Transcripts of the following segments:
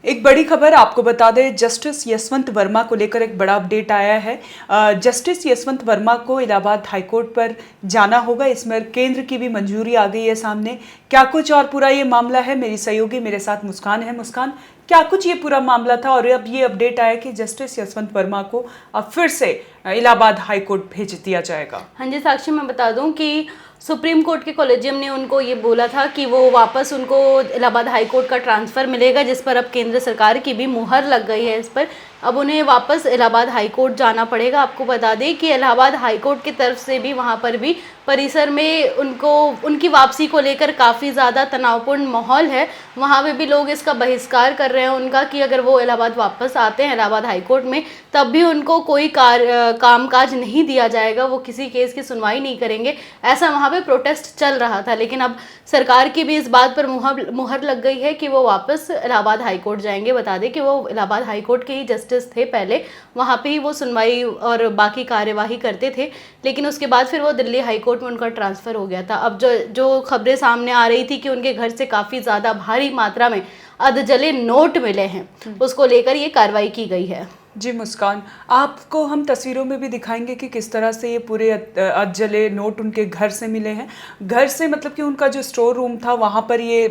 एक बड़ी खबर आपको बता दें, जस्टिस यशवंत वर्मा को लेकर एक बड़ा अपडेट आया है। जस्टिस यशवंत वर्मा को इलाहाबाद हाईकोर्ट पर जाना होगा। इसमें केंद्र की भी मंजूरी आ गई है सामने। क्या कुछ और पूरा ये मामला है, मेरी सहयोगी मेरे साथ मुस्कान है। मुस्कान, क्या कुछ ये पूरा मामला था और अब ये अपडेट आया कि जस्टिस यशवंत वर्मा को अब फिर से इलाहाबाद हाईकोर्ट भेज दिया जाएगा। हाँ जी साक्षी, मैं बता दूं कि सुप्रीम कोर्ट के कॉलेजियम ने उनको ये बोला था कि वो वापस उनको इलाहाबाद हाई कोर्ट का ट्रांसफ़र मिलेगा, जिस पर अब केंद्र सरकार की भी मुहर लग गई है। इस पर अब उन्हें वापस इलाहाबाद हाई कोर्ट जाना पड़ेगा। आपको बता दें कि इलाहाबाद हाई कोर्ट की तरफ से भी वहाँ पर भी परिसर में उनकी वापसी को लेकर काफ़ी ज़्यादा तनावपूर्ण माहौल है। वहाँ पे भी लोग इसका बहिष्कार कर रहे हैं उनका कि अगर वो इलाहाबाद वापस आते हैं इलाहाबाद हाई कोर्ट में, तब भी उनको कोई कामकाज नहीं दिया जाएगा, वो किसी केस की सुनवाई नहीं करेंगे। ऐसा वहाँ पे प्रोटेस्ट चल रहा था, लेकिन अब सरकार की भी इस बात पर मुहर लग गई है कि वो वापस इलाहाबाद हाई कोर्ट जाएंगे। बता दें कि वो इलाहाबाद हाई कोर्ट के ही जस्टिस थे पहले, वहाँ पे ही वो सुनवाई और बाकी कार्यवाही करते थे, लेकिन उसके बाद फिर वो दिल्ली हाई कोर्ट में उनका ट्रांसफ़र हो गया था। अब जो खबरें सामने आ रही थी कि उनके घर से काफ़ी ज़्यादा भारी मात्रा में अधजले नोट मिले हैं, उसको लेकर ये कार्रवाई की गई है। जी मुस्कान, आपको हम तस्वीरों में भी दिखाएंगे कि किस तरह से ये पूरे अधजले नोट उनके घर से मिले हैं। घर से मतलब कि उनका जो स्टोर रूम था वहाँ पर ये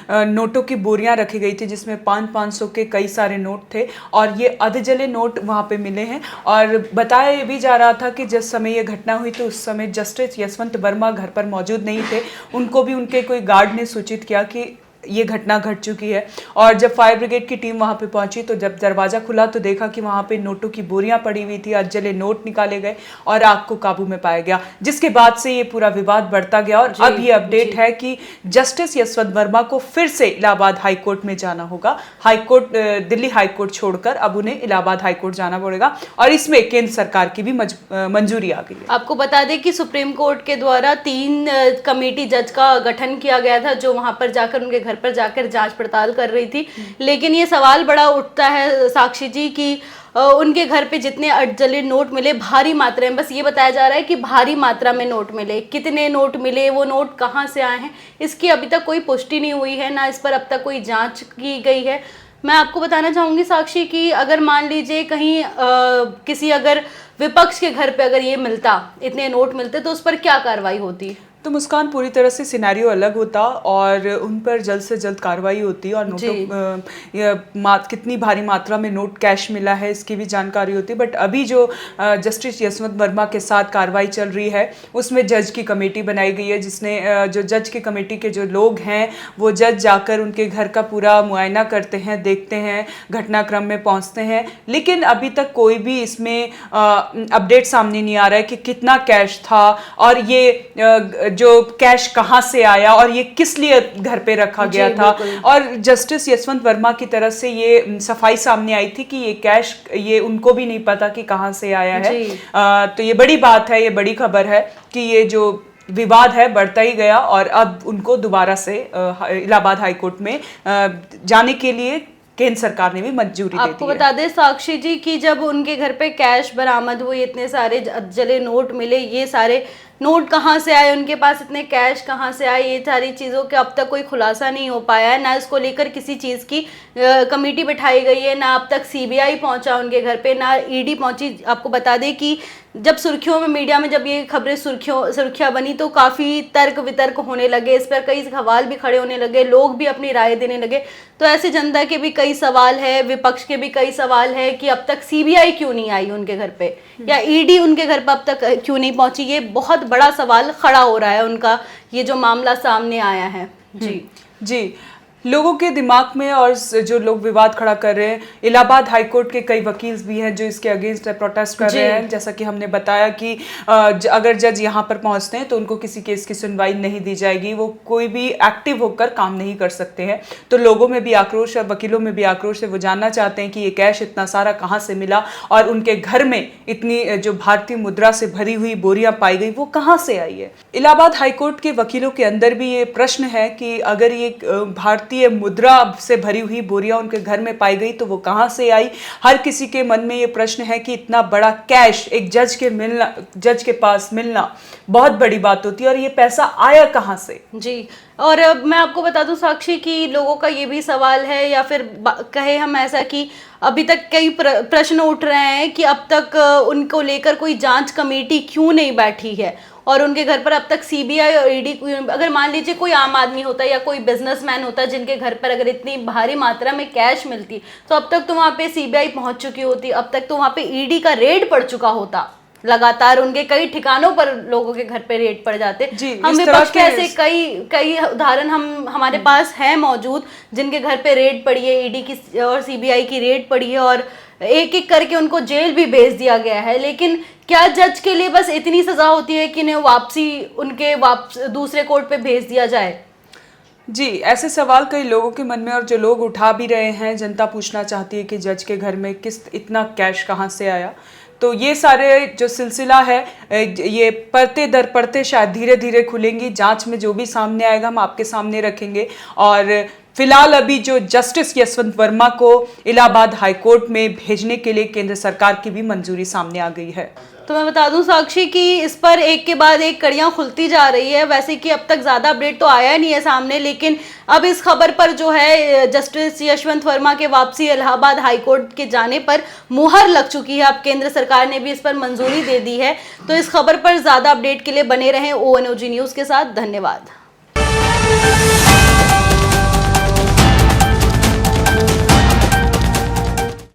नोटों की बोरियां रखी गई थी, जिसमें 500 के कई सारे नोट थे और ये अधजले नोट वहाँ पे मिले हैं। और बताया भी जा रहा था कि जिस समय ये घटना हुई तो उस समय जस्टिस यशवंत वर्मा घर पर मौजूद नहीं थे। उनको भी उनके कोई गार्ड ने सूचित किया कि ये घटना घट चुकी है। और जब फायर ब्रिगेड की टीम वहाँ पे पहुंची तो जब दरवाज़ा खुला तो देखा कि वहाँ पे नोटों की बोरियां पड़ी हुई थी, अधजले नोट निकाले गए और आग को काबू में पाया गया, जिसके बाद से ये पूरा विवाद बढ़ता गया। और अब ये अपडेट है कि जस्टिस यशवंत वर्मा को फिर से इलाहाबाद हाई कोर्ट में जाना होगा। दिल्ली हाई कोर्ट छोड़कर अब उन्हें इलाहाबाद हाई कोर्ट जाना पड़ेगा और इसमें केंद्र सरकार की भी मंजूरी आ गई है। आपको बता दें कि सुप्रीम कोर्ट के द्वारा 3 कमेटी जज का गठन किया गया था, जो वहाँ पर जाकर उनके घर पर जाकर जांच पड़ताल कर रही थी। लेकिन ये सवाल बड़ा उठता है साक्षी जी कि उनके घर पे जितने अधजले नोट मिले भारी मात्रा में, बस ये बताया जा रहा है कि भारी मात्रा में नोट मिले। कितने नोट मिले, वो नोट कहाँ से आए हैं, इसकी अभी तक कोई पुष्टि नहीं हुई है, ना इस पर अब तक कोई जांच की गई है। मैं आपको बताना चाहूँगी साक्षी कि अगर मान लीजिए कहीं किसी अगर विपक्ष के घर पे अगर ये मिलता, इतने नोट मिलते, तो उस पर क्या कार्रवाई होती? तो मुस्कान, पूरी तरह से सिनेरियो अलग होता और उन पर जल्द से जल्द कार्रवाई होती और नोटों कितनी भारी मात्रा में नोट कैश मिला है इसकी भी जानकारी होती। बट अभी जो जस्टिस यशवंत वर्मा के साथ कार्रवाई चल रही है उसमें जज की कमेटी बनाई गई है, जिसने जो जज की कमेटी के जो लोग हैं वो जज जाकर उनके घर का पूरा मुआयना करते हैं, देखते हैं, घटनाक्रम में पहुँचते हैं। लेकिन अभी तक कोई भी इसमें अपडेट सामने नहीं आ रहा है कि कितना कैश था और ये जो कैश कहां से आया और ये किस लिए घर पे रखा गया था। और जस्टिस यशवंत वर्मा की तरफ से ये सफाई सामने आई थी कि ये कैश ये उनको भी नहीं पता कि कहां से आया है। तो ये बड़ी बात है, ये बड़ी खबर है कि ये जो विवाद है बढ़ता ही गया और अब उनको दोबारा से इलाहाबाद हाईकोर्ट में जाने के लिए केंद्र सरकार ने भी मंजूरी दे दी है। आपको बता दें साक्षी जी कि जब उनके घर पे कैश बरामद हुए, इतने सारे जले नोट मिले, ये सारे नोट कहाँ से आए, उनके पास इतने कैश कहाँ से आए, ये सारी चीज़ों के अब तक कोई खुलासा नहीं हो पाया है। ना इसको लेकर किसी चीज़ की कमेटी बिठाई गई है, ना अब तक सीबीआई पहुंचा उनके घर पे, ना ईडी पहुंची। आपको बता दें कि जब सुर्खियों में मीडिया में जब ये खबरें सुर्खियाँ बनी तो काफ़ी तर्क वितर्क होने लगे, इस पर कई सवाल भी खड़े होने लगे, लोग भी अपनी राय देने लगे। तो ऐसे जनता के भी कई सवाल है, विपक्ष के भी कई सवाल है कि अब तक सीबीआई क्यों नहीं आई उनके घर पे, या ईडी उनके घर पर अब तक क्यों नहीं पहुंची। ये बहुत बड़ा सवाल खड़ा हो रहा है उनका, ये जो मामला सामने आया है। जी लोगों के दिमाग में और जो लोग विवाद खड़ा कर रहे हैं, इलाहाबाद हाईकोर्ट के कई वकील भी हैं जो इसके अगेंस्ट प्रोटेस्ट कर रहे हैं। जैसा कि हमने बताया कि अगर जज यहाँ पर पहुँचते हैं तो उनको किसी केस की सुनवाई नहीं दी जाएगी, वो कोई भी एक्टिव होकर काम नहीं कर सकते हैं। तो लोगों में भी आक्रोश और वकीलों में भी आक्रोश है, वो जानना चाहते हैं कि ये कैश इतना सारा कहाँ से मिला और उनके घर में इतनी जो भारतीय मुद्रा से भरी हुई बोरियां पाई गई वो कहाँ से आई है। इलाहाबाद हाईकोर्ट के वकीलों के अंदर भी ये प्रश्न है कि अगर ये भारतीय भारतीय मुद्रा से भरी हुई बोरियां उनके घर में पाई गई, तो वो कहां से आई? हर किसी के मन में ये प्रश्न है कि इतना बड़ा कैश एक जज के पास मिलना बहुत बड़ी बात होती है, और ये पैसा आया कहां से? जी, और मैं आपको बता दूं साक्षी कि लोगों का ये भी सवाल है, या फिर कहे हम ऐसा कि अभी तक कई प्रश्न उठ रहे हैं कि अब तक उनको लेकर कोई जांच कमेटी क्यों नहीं बैठी है, और उनके घर पर अब तक सीबीआई और ईडी, अगर मान लीजिए कोई आम आदमी होता या कोई बिजनेसमैन होता जिनके घर पर अगर इतनी भारी मात्रा में कैश मिलती, तो अब तक तो वहाँ पे सीबीआई पहुंच चुकी होती, अब तक तो वहाँ पे ईडी का रेड पड़ चुका होता, लगातार उनके कई ठिकानों पर लोगों के घर पे रेड पड़ जाते। हम विपक्ष के ऐसे कई उदाहरण हमारे पास है मौजूद, जिनके घर पे रेड पड़ी है, ईडी की और सीबीआई की रेड पड़ी है, और एक एक करके उनको जेल भी भेज दिया गया है। लेकिन क्या जज के लिए बस इतनी सजा होती है कि उन्हें वापस दूसरे कोर्ट पे भेज दिया जाए? जी, ऐसे सवाल कई लोगों के मन में, और जो लोग उठा भी रहे हैं, जनता पूछना चाहती है कि जज के घर में इतना कैश कहाँ से आया। तो ये सारे जो सिलसिला है, ये पढ़ते दर पढ़ते शायद धीरे धीरे खुलेंगी। जांच में जो भी सामने आएगा हम आपके सामने रखेंगे। और फिलहाल अभी जो जस्टिस यशवंत वर्मा को इलाहाबाद हाई कोर्ट में भेजने के लिए केंद्र सरकार की भी मंजूरी सामने आ गई है। तो मैं बता दूं साक्षी कि इस पर एक के बाद एक कड़ियां खुलती जा रही है। वैसे कि अब तक ज़्यादा अपडेट तो आया नहीं है सामने, लेकिन अब इस खबर पर जो है जस्टिस यशवंत वर्मा के वापसी इलाहाबाद हाई कोर्ट के जाने पर मुहर लग चुकी है। अब केंद्र सरकार ने भी इस पर मंजूरी दे दी है। तो इस खबर पर ज़्यादा अपडेट के लिए बने रहें ONOG न्यूज़ के साथ। धन्यवाद।